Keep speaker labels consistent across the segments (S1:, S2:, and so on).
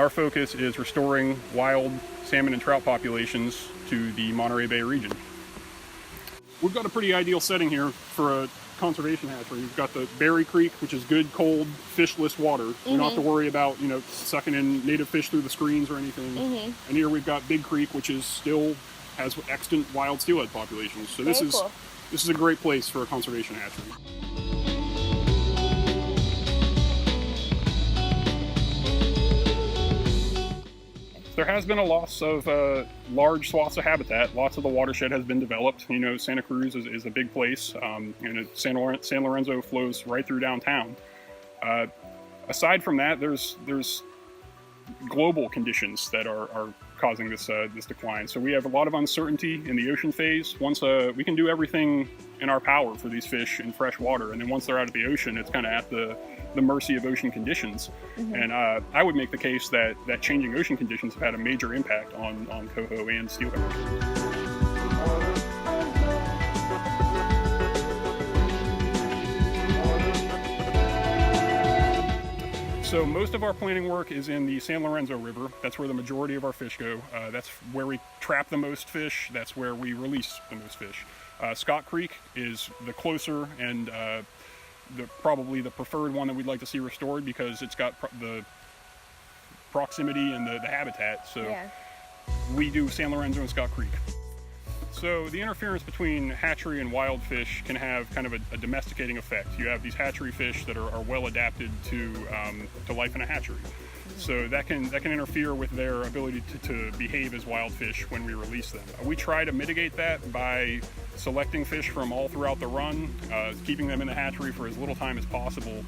S1: Our focus is restoring wild salmon and trout populations to the Monterey Bay region. We've got a pretty ideal setting here for a conservation hatchery. We've got the Berry Creek, which is good, cold, fishless water. We don't have to worry about, sucking in native fish through the screens or anything. And here we've got Big Creek, which is still has extant wild steelhead populations. So this is a great place for a conservation hatchery. There has been a loss of large swaths of habitat. Lots of the watershed has been developed. Santa Cruz is a big place, and San Lorenzo flows right through downtown. Aside from that, there's global conditions that are causing this decline. So we have a lot of uncertainty in the ocean phase. Once we can do everything in our power for these fish in fresh water, and then once they're out of the ocean, it's kind of at the mercy of ocean conditions. And I would make the case that changing ocean conditions have had a major impact on coho and steelhead. So most of our planting work is in the San Lorenzo River. That's where the majority of our fish go. That's where we trap the most fish. That's where we release the most fish. Scott Creek is the closer and probably the preferred one that we'd like to see restored because it's got the proximity and the habitat. So we do San Lorenzo and Scott Creek. So the interference between hatchery and wild fish can have kind of a domesticating effect. You have these hatchery fish that are well adapted to life in a hatchery. So that can interfere with their ability to behave as wild fish when we release them. We try to mitigate that by selecting fish from all throughout the run, keeping them in the hatchery for as little time as possible,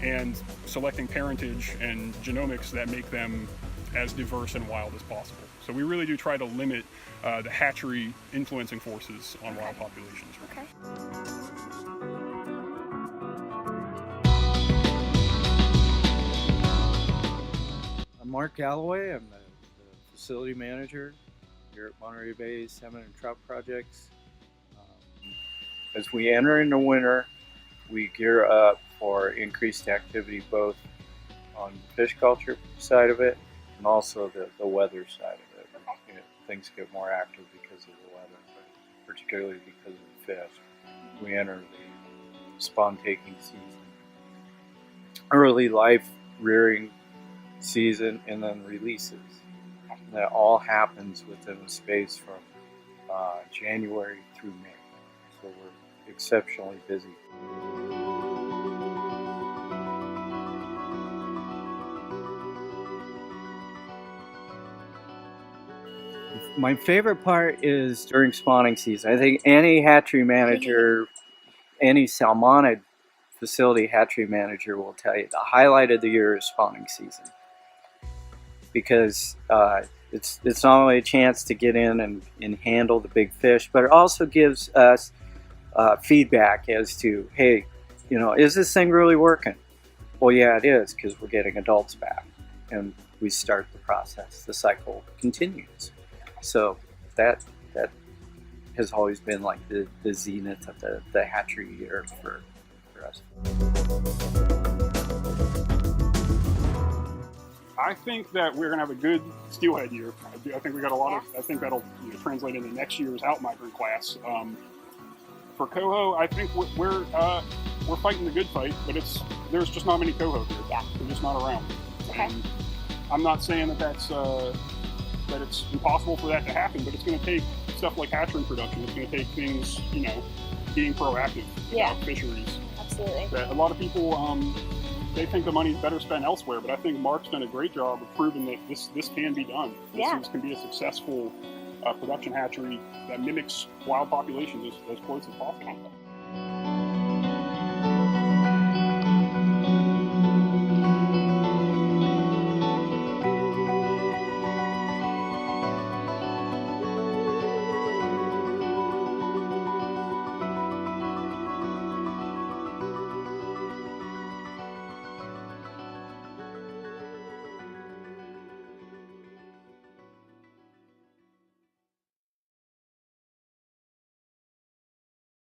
S1: and selecting parentage and genomics that make them as diverse and wild as possible. So we really do try to limit the hatchery influencing forces on wild populations.
S2: Okay.
S3: I'm Mark Galloway. I'm the facility manager here at Monterey Bay Salmon and Trout Projects. As we enter into winter, we gear up for increased activity both on the fish culture side of it and also the weather side of it. Things get more active because of the weather, but particularly because of the fish. We enter the spawn-taking season, early life rearing season, and then releases. And that all happens within a space from January through May. So we're exceptionally busy. My favorite part is during spawning season. I think any hatchery manager, any salmonid facility hatchery manager will tell you the highlight of the year is spawning season. Because it's not only a chance to get in and handle the big fish, but it also gives us feedback as to, hey, is this thing really working? Well, yeah, it is, because we're getting adults back. And we start the process. The cycle continues. So that has always been like the zenith of the hatchery year for us.
S1: I think that we're going to have a good steelhead year. I think we got a lot of. I think that'll translate into next year's out migrant class. For coho, I think we're fighting the good fight, but there's just not many coho here. They're just not around.
S2: Okay.
S1: And I'm not saying that it's impossible for that to happen, but it's going to take stuff like hatchery production. It's going to take things, being proactive about fisheries.
S2: Absolutely.
S1: That a lot of people, they think the money's better spent elsewhere, but I think Mark's done a great job of proving that this can be done. This can be a successful production hatchery that mimics wild populations as close as possible.